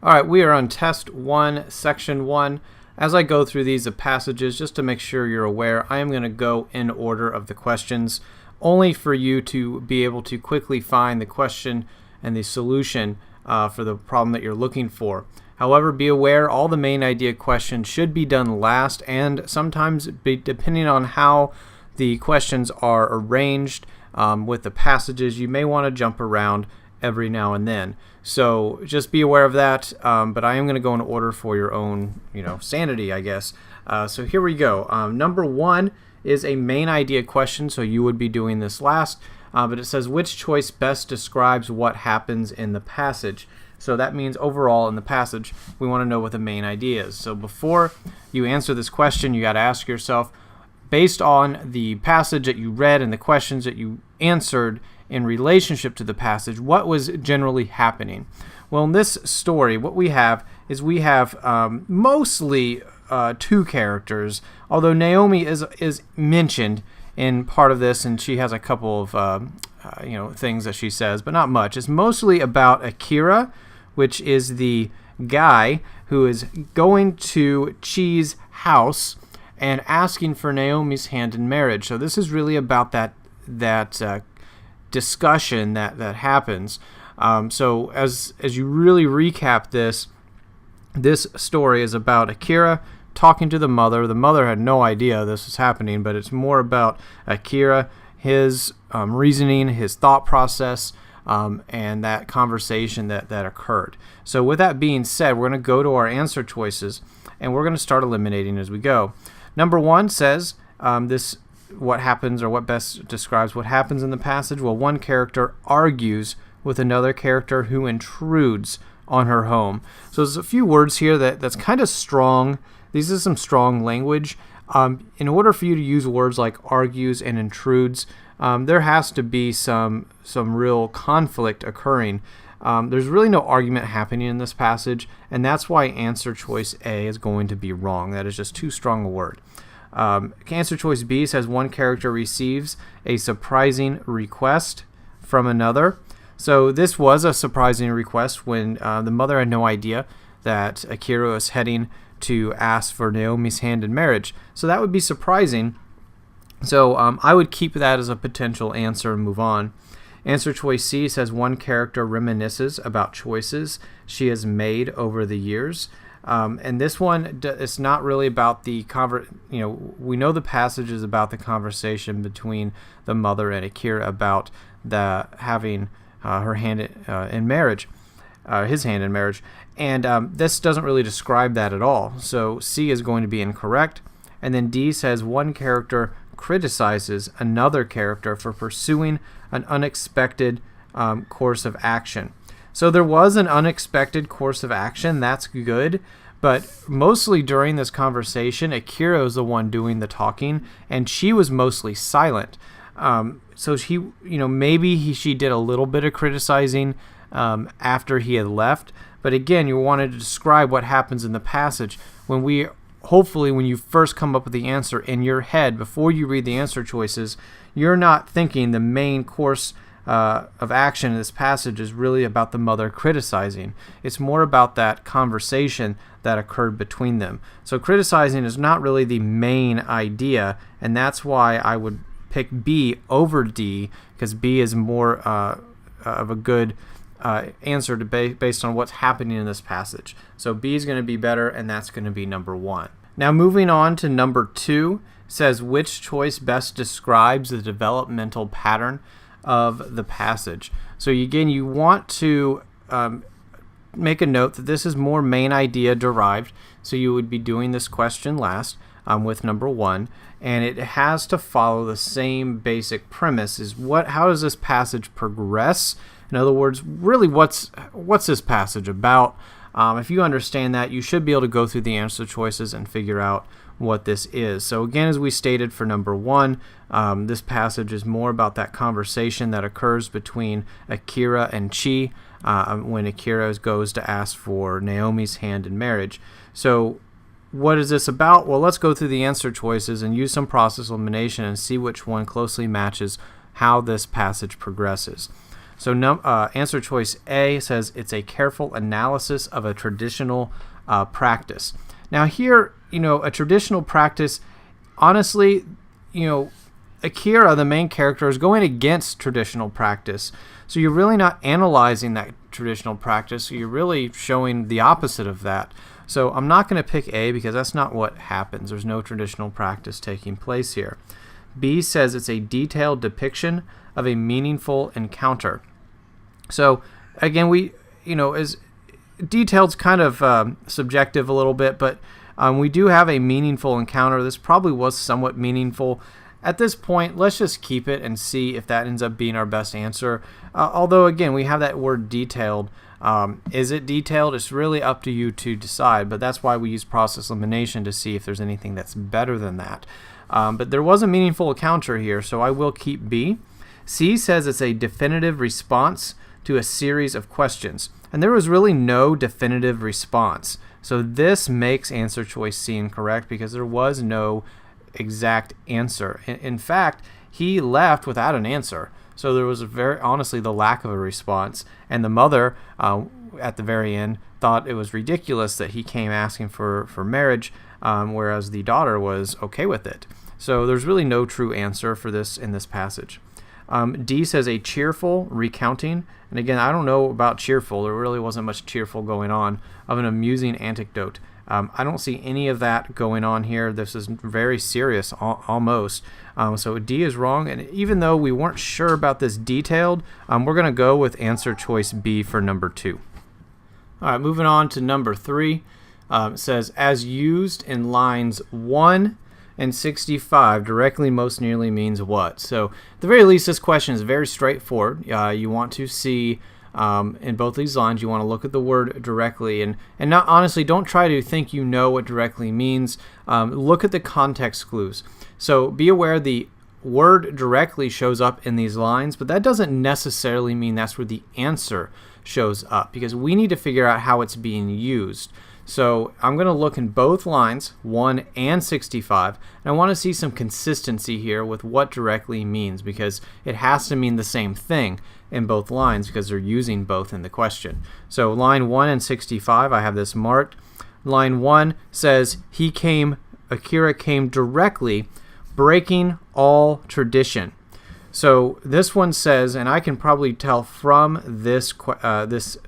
All right, we are on test 1, section 1. As I go through these passages, just to make sure you're aware, I am going to go in order of the questions, only for you to be able to quickly find the question and the solution for the problem that you're looking for. However, be aware all the main idea questions should be done last, and sometimes, depending on how the questions are arranged with the passages, you may want to jump around every now and then. So just be aware of that, but I am going to go in order for your own, sanity, I guess. So here we go. Number 1 is a main idea question, so you would be doing this last, but it says, which choice best describes what happens in the passage? So that means overall in the passage, we want to know what the main idea is. So before you answer this question, you got to ask yourself, based on the passage that you read and the questions that you answered in relationship to the passage, what was generally happening? Well, in this story, what we have is mostly two characters, although Naomi is mentioned in part of this, and she has a couple of things that she says, but not much. It's mostly about Akira, which is the guy who is going to Chi's house and asking for Naomi's hand in marriage. So this is really about that discussion that happens. So as you really recap this story is about Akira talking to the mother. The mother had no idea this was happening, but it's more about Akira, his reasoning, his thought process, and that conversation that occurred. So with that being said, we're going to go to our answer choices, and we're going to start eliminating as we go. Number 1 says what happens, or what best describes what happens in the passage. Well, one character argues with another character who intrudes on her home. So there's a few words here that's kind of strong. These are some strong language. In order for you to use words like argues and intrudes, there has to be some real conflict occurring. There's really no argument happening in this passage, and that's why answer choice A is going to be wrong. That is just too strong a word. Answer choice B says one character receives a surprising request from another. So this was a surprising request when the mother had no idea that Akira was heading to ask for Naomi's hand in marriage. So that would be surprising. So I would keep that as a potential answer and move on. Answer choice C says one character reminisces about choices she has made over the years. And this one, it's not really about the we know the passage is about the conversation between the mother and Akira about having her hand in marriage, his hand in marriage. And this doesn't really describe that at all. So C is going to be incorrect. And then D says one character criticizes another character for pursuing an unexpected course of action. So there was an unexpected course of action. That's good. But mostly during this conversation, Akira was the one doing the talking, and she was mostly silent. So she did a little bit of criticizing after he had left. But again, you wanted to describe what happens in the passage when you first come up with the answer in your head, before you read the answer choices, you're not thinking the main course of action in this passage is really about the mother criticizing. It's more about that conversation that occurred between them. So criticizing is not really the main idea, and that's why I would pick B over D, because B is more of a good answer based on what's happening in this passage. So B is going to be better, and that's going to be number 1. Now moving on to number 2, says which choice best describes the developmental pattern of the passage. So again, you want to make a note that this is more main idea derived, so you would be doing this question last with number 1, and it has to follow the same basic premise. How does this passage progress? In other words, really what's this passage about? If you understand that, you should be able to go through the answer choices and figure out what this is. So again, as we stated for number 1, this passage is more about that conversation that occurs between Akira and Chi when Akira goes to ask for Naomi's hand in marriage. So what is this about? Well, let's go through the answer choices and use some process elimination and see which one closely matches how this passage progresses. So answer choice A says it's a careful analysis of a traditional practice. Now here, a traditional practice, honestly, Akira, the main character, is going against traditional practice. So you're really not analyzing that traditional practice. You're really showing the opposite of that. So I'm not going to pick A because that's not what happens. There's no traditional practice taking place here. B says it's a detailed depiction of a meaningful encounter. So again, as detailed's kind of subjective a little bit, but we do have a meaningful encounter. This probably was somewhat meaningful. At this point, let's just keep it and see if that ends up being our best answer. Although, again, we have that word detailed. Is it detailed? It's really up to you to decide, but that's why we use process elimination to see if there's anything that's better than that. But there was a meaningful encounter here, so I will keep B. C says it's a definitive response to a series of questions, and there was really no definitive response. So this makes answer choice C incorrect because there was no exact answer. In fact, he left without an answer. So there was very honestly the lack of a response, and the mother at the very end thought it was ridiculous that he came asking for marriage, whereas the daughter was okay with it. So there's really no true answer for this in this passage. D says a cheerful recounting, and again, I don't know about cheerful. There really wasn't much cheerful going on, of an amusing anecdote. I don't see any of that going on here. This is very serious, almost. So D is wrong, and even though we weren't sure about this detailed, we're going to go with answer choice B for number 2. All right, moving on to number 3. It says, as used in lines 1 and 65, directly most nearly means what? So at the very least, this question is very straightforward. You want to see in both these lines, you want to look at the word directly, and not honestly, don't try to think you know what directly means. Look at the context clues. So be aware the word directly shows up in these lines, but that doesn't necessarily mean that's where the answer shows up, because we need to figure out how it's being used. So I'm going to look in both lines, 1 and 65, and I want to see some consistency here with what directly means, because it has to mean the same thing in both lines because they're using both in the question. So line 1 and 65, I have this marked. Line 1 says, Akira came directly, breaking all tradition. So this one says, and I can probably tell from this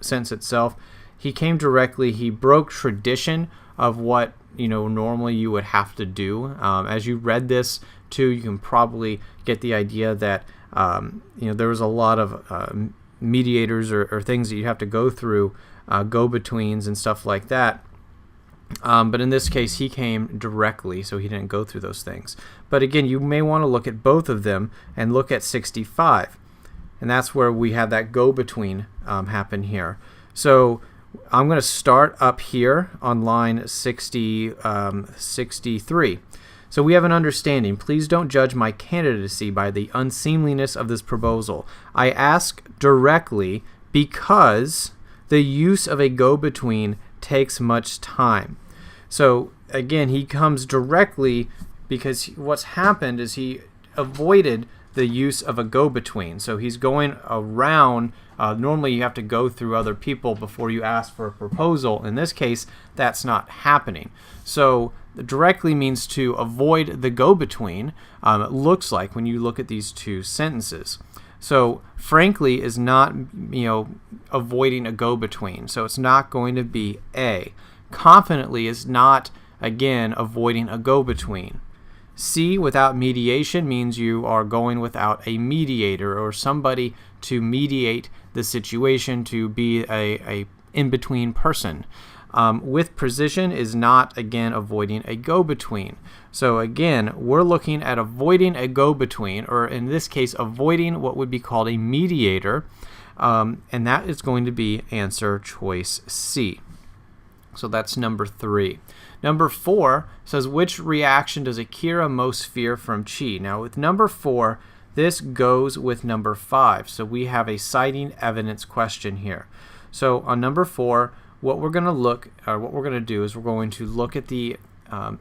sentence itself, he came directly, he broke tradition of what normally you would have to do. As you read this too, you can probably get the idea that there was a lot of mediators or things that you have to go through, go-betweens and stuff like that. But in this case, he came directly, so he didn't go through those things. But again, you may want to look at both of them and look at 65. And that's where we have that go-between happen here. So I'm going to start up here on line 63. So we have an understanding. Please don't judge my candidacy by the unseemliness of this proposal. I ask directly because the use of a go-between takes much time. So again, he comes directly because what's happened is he avoided the use of a go-between. So he's going around. Normally you have to go through other people before you ask for a proposal. In this case, that's not happening. So directly means to avoid the go-between, it looks like when you look at these two sentences. So frankly is not avoiding a go-between. So it's not going to be A. Confidently is not, again, avoiding a go-between. C, without mediation, means you are going without a mediator or somebody to mediate the situation, to be a in-between person. With precision is not, again, avoiding a go-between. So again, we're looking at avoiding a go-between, or in this case, avoiding what would be called a mediator, and that is going to be answer choice C. So that's number 3. Number 4 says, which reaction does Akira most fear from Chi? Now with number 4, this goes with number 5. So we have a citing evidence question here. So on number 4, what we're going to do is we're going to look at the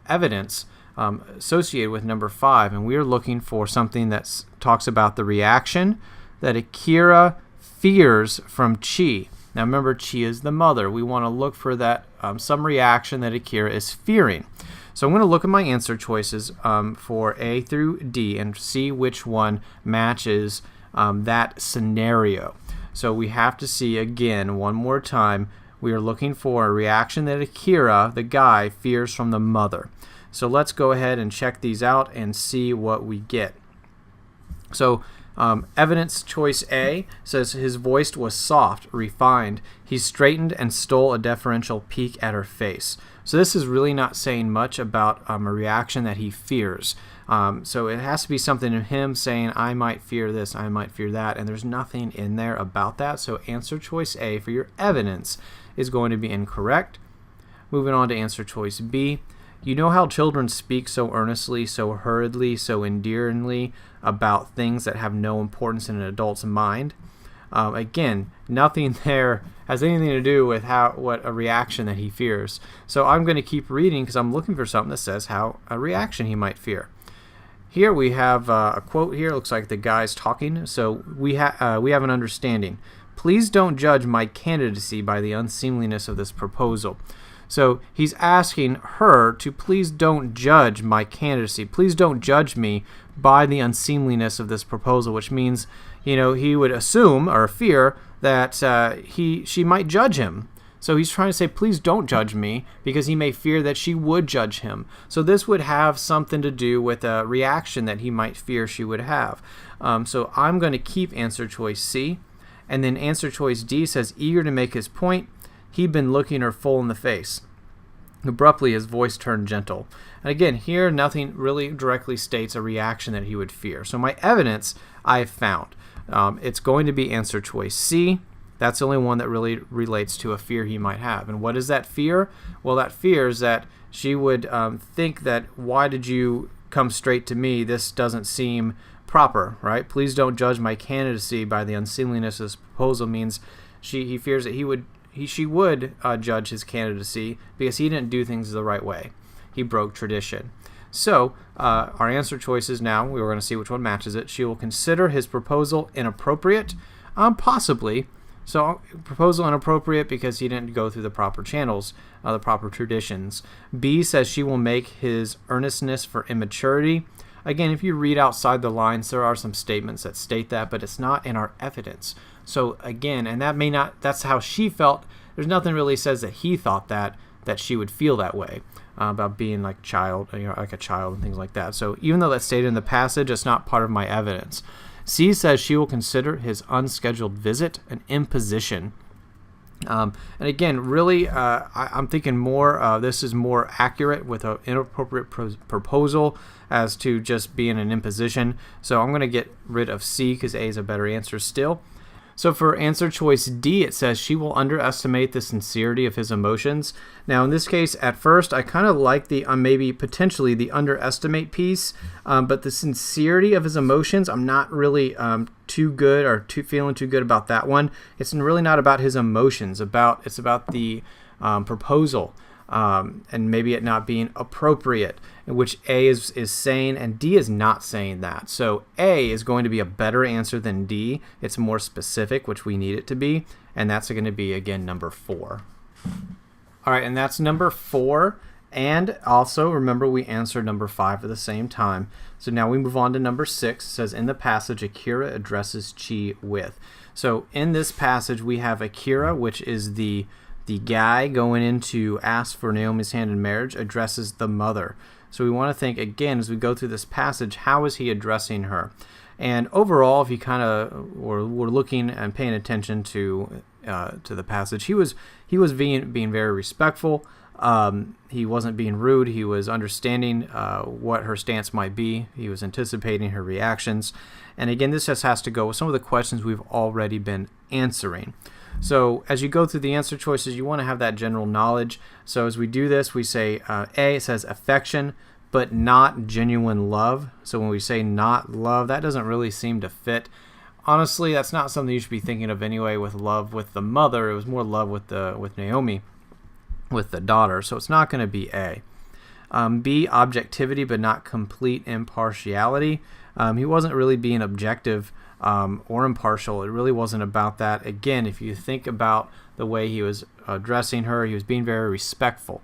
evidence associated with number 5, and we are looking for something that talks about the reaction that Akira fears from Chi. Now remember, Chi is the mother. We want to look for that some reaction that Akira is fearing. So I'm going to look at my answer choices for A through D and see which one matches that scenario. So we have to see again one more time. We are looking for a reaction that Akira, the guy, fears from the mother. So let's go ahead and check these out and see what we get. So evidence choice A says his voice was soft, refined. He straightened and stole a deferential peek at her face. So this is really not saying much about a reaction that he fears. So it has to be something in him saying, I might fear this, I might fear that, and there's nothing in there about that. So answer choice A for your evidence is going to be incorrect. Moving on to answer choice B. You know how children speak so earnestly, so hurriedly, so endearingly about things that have no importance in an adult's mind? Again, nothing there has anything to do with what a reaction that he fears. So I'm going to keep reading because I'm looking for something that says how a reaction he might fear. Here we have a quote here. It looks like the guy's talking. So we have an understanding. Please don't judge my candidacy by the unseemliness of this proposal. So he's asking her to please don't judge my candidacy. Please don't judge me by the unseemliness of this proposal, which means, he would assume or fear that she might judge him. So he's trying to say, please don't judge me, because he may fear that she would judge him. So this would have something to do with a reaction that he might fear she would have. So I'm going to keep answer choice C. And then answer choice D says, eager to make his point, he'd been looking her full in the face. Abruptly, his voice turned gentle. And again, here, nothing really directly states a reaction that he would fear. So my evidence I've found. It's going to be answer choice C. That's the only one that really relates to a fear he might have. And what is that fear? Well, that fear is that she would think that, why did you come straight to me? This doesn't seem proper, right? Please don't judge my candidacy by the unseemliness of this proposal means he fears that she would judge his candidacy because he didn't do things the right way. He broke tradition. So our answer choices now, we were going to see which one matches it. She will consider his proposal inappropriate, possibly. So proposal inappropriate because he didn't go through the proper channels, the proper traditions. B says she will make his earnestness for immaturity. Again, if you read outside the lines, there are some statements that state that, but it's not in our evidence. So again, and that's how she felt. There's nothing really says that he thought that she would feel that way about being like like a child and things like that. So even though that's stated in the passage, it's not part of my evidence. C says she will consider his unscheduled visit an imposition. And again, really, I'm thinking more, this is more accurate with an inappropriate proposal as to just being an imposition. So I'm going to get rid of C because A is a better answer still. So for answer choice D, it says she will underestimate the sincerity of his emotions. Now, in this case, at first, I kind of like the maybe potentially the underestimate piece, but the sincerity of his emotions, I'm not really too good or feeling too good about that one. It's really not about his emotions. It's about the proposal. And maybe it not being appropriate, which A is saying, and D is not saying that. So A is going to be a better answer than D. It's more specific, which we need it to be, and that's going to be, again, number 4. All right, and that's number 4, and also remember we answered number 5 at the same time. So now we move on to number 6. It says, in the passage, Akira addresses Chi with. So in this passage, we have Akira, which is the guy going in to ask for Naomi's hand in marriage, addresses the mother. So we want to think, again, as we go through this passage, how is he addressing her? And overall, if you kind of were looking and paying attention to the passage, he was being very respectful. He wasn't being rude. He was understanding what her stance might be. He was anticipating her reactions. And again, this just has to go with some of the questions we've already been answering. So as you go through the answer choices, you want to have that general knowledge. So as we do this, we say A, it says affection, but not genuine love. So when we say not love, that doesn't really seem to fit. Honestly, that's not something you should be thinking of anyway with love with the mother. It was more love with Naomi, with the daughter. So it's not going to be A. B, objectivity, but not complete impartiality. He wasn't really being objective or impartial. It really wasn't about that. Again, if you think about the way he was addressing her, he was being very respectful.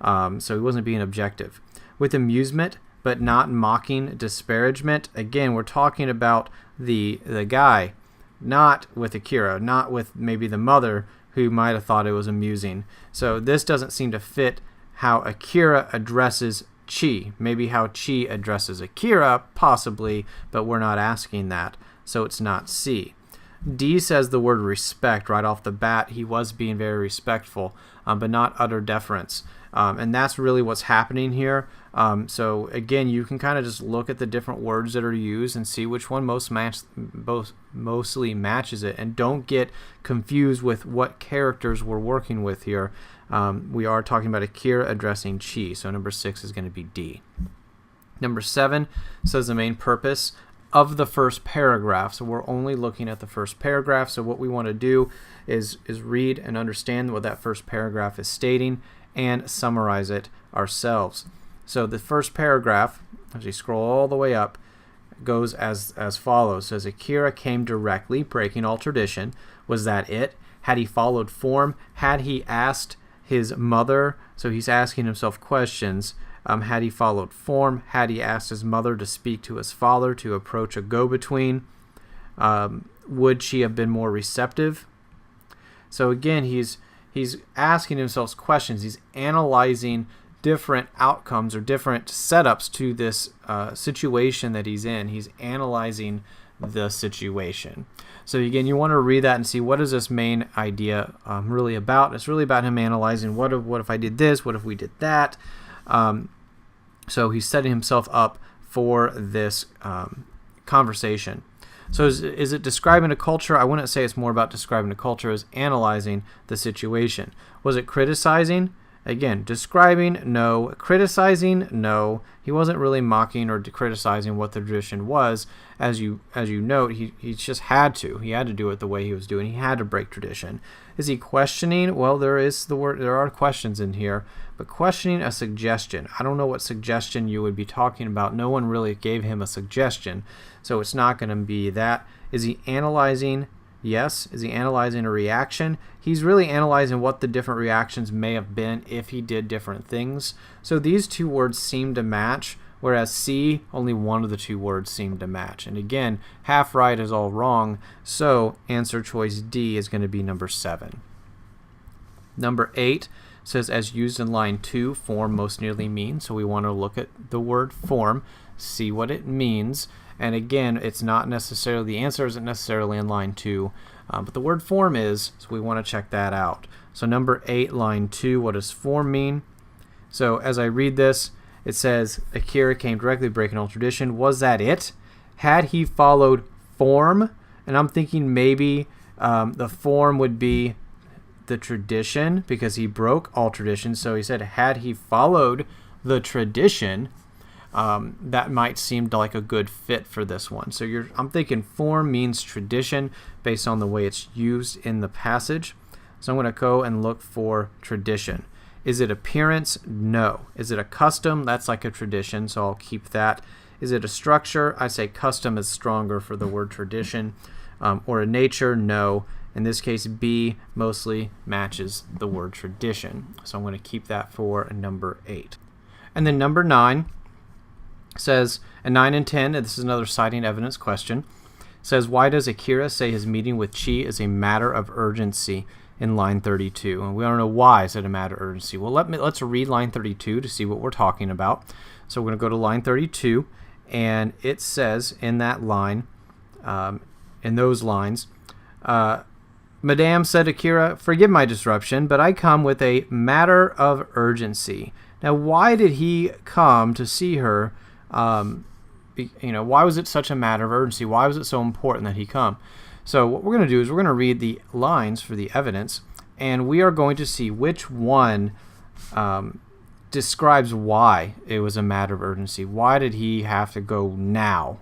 So he wasn't being objective. With amusement, but not mocking disparagement. Again, we're talking about the guy, not with Akira, not with maybe the mother who might have thought it was amusing. So this doesn't seem to fit how Akira addresses Chi. Maybe how Chi addresses Akira, possibly, but we're not asking that. So it's not C. D says the word respect right off the bat. He was being very respectful, but not utter deference. And that's really what's happening here. So again, you can kind of just look at the different words that are used and see which one mostly matches it. And don't get confused with what characters we're working with here. We are talking about Akira addressing Chi. So number 6 is going to be D. Number 7 says the main purpose of the first paragraph. So we're only looking at the first paragraph. So what we want to do is read and understand what that first paragraph is stating and summarize it ourselves. So the first paragraph, as you scroll all the way up, goes as follows. It says, Akira came directly, breaking all tradition. Was that it? Had he followed form? Had he asked his mother? So he's asking himself questions. Had he followed form? Had he asked his mother to speak to his father, to approach a go-between? Would she have been more receptive? So again, he's asking himself questions. He's analyzing different outcomes or different setups to this situation that he's in. He's analyzing the situation. So again, you want to read that and see what is this main idea really about. It's really about him analyzing what if I did this, what if we did that. So he's setting himself up for this conversation. So is it describing a culture? I wouldn't say it's more about describing a culture as analyzing the situation. Was it criticizing? Again, describing, no. Criticizing, no. He wasn't really mocking or criticizing what the tradition was. As you note, he just had to. He had to do it the way he was doing. He had to break tradition. Is he questioning? Well, there are questions in here, but questioning a suggestion. I don't know what suggestion you would be talking about. No one really gave him a suggestion, so it's not going to be that. Is he analyzing? Yes. Is he analyzing a reaction? He's really analyzing what the different reactions may have been if he did different things. So these two words seem to match, whereas C, only one of the two words seem to match. And again, half right is all wrong, so answer choice D is going to be number 7. Number 8 says, as used in line 2, form most nearly means. So we want to look at the word form, see what it means. And again, it's not necessarily, the answer isn't necessarily in line 2, but the word form is, so we want to check that out. So number 8, line 2, what does form mean? So as I read this, it says, Akira came directly, breaking all tradition. Was that it? Had he followed form? And I'm thinking maybe the form would be the tradition, because he broke all tradition. So he said, had he followed the tradition, that might seem like a good fit for this one. So I'm thinking form means tradition based on the way it's used in the passage. So I'm going to go and look for tradition. Is it appearance? No. Is it a custom? That's like a tradition, so I'll keep that. Is it a structure? I say custom is stronger for the word tradition. Or a nature? No. In this case, B mostly matches the word tradition. So I'm going to keep that for number 8. And then number 9 says, and 9 and 10, and this is another citing evidence question, says, why does Akira say his meeting with Chi is a matter of urgency in line 32? And we don't know why is it a matter of urgency. Well, let's read line 32 to see what we're talking about. So we're going to go to line 32, and it says in that line, in those lines, Madame, said Akira, forgive my disruption, but I come with a matter of urgency. Now, why did he come to see her? Why was it such a matter of urgency? Why was it so important that he come? So what we're going to do is we're going to read the lines for the evidence, and we are going to see which one describes why it was a matter of urgency. Why did he have to go now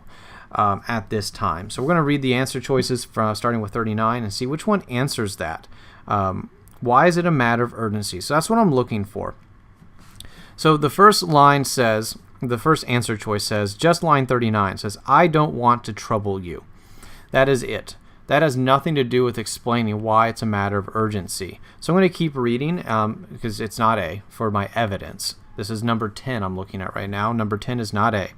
at this time? So we're going to read the answer choices starting with 39 and see which one answers that. Why is it a matter of urgency? So that's what I'm looking for. So the first line says, the first answer choice says, just line 39 says, I don't want to trouble you. That is it. That has nothing to do with explaining why it's a matter of urgency. So I'm going to keep reading because it's not A for my evidence. This is number 10 I'm looking at right now. Number 10 is not A.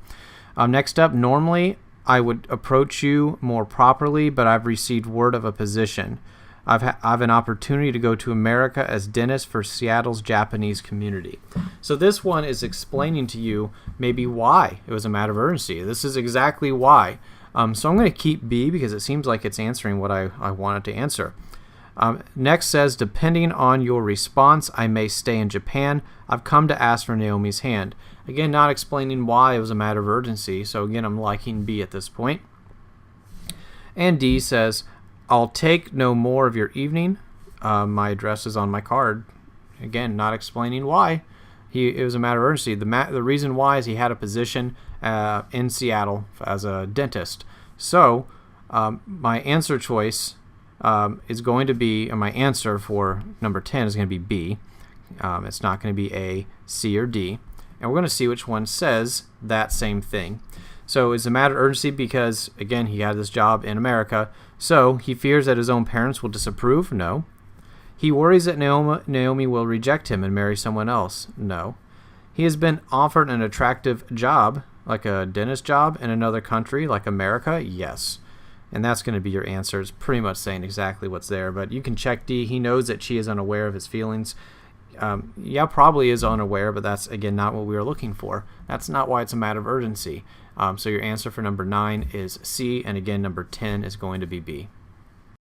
Next up, normally I would approach you more properly, but I've received word of a position. I've an opportunity to go to America as dentist for Seattle's Japanese community. So this one is explaining to you maybe why it was a matter of urgency. This is exactly why. So I'm going to keep B because it seems like it's answering what I wanted to answer. Next says, depending on your response, I may stay in Japan. I've come to ask for Naomi's hand. Again, not explaining why it was a matter of urgency. So again, I'm liking B at this point. And D says, I'll take no more of your evening. My address is on my card. Again, not explaining why. It was a matter of urgency. The reason why is he had a position in Seattle as a dentist. So my answer choice is going to be, or my answer for number 10 is going to be B. It's not going to be A, C, or D. And we're going to see which one says that same thing. So it's a matter of urgency because, again, he had this job in America. So he fears that his own parents will disapprove? No. He worries that Naomi will reject him and marry someone else? No. He has been offered an attractive job, like a dentist job, in another country, like America? Yes. And that's going to be your answer. It's pretty much saying exactly what's there. But you can check D. He knows that she is unaware of his feelings. Yeah, probably is unaware, but that's, again, not what we were looking for. That's not why it's a matter of urgency. So your answer for number 9 is C, and again, number 10 is going to be B.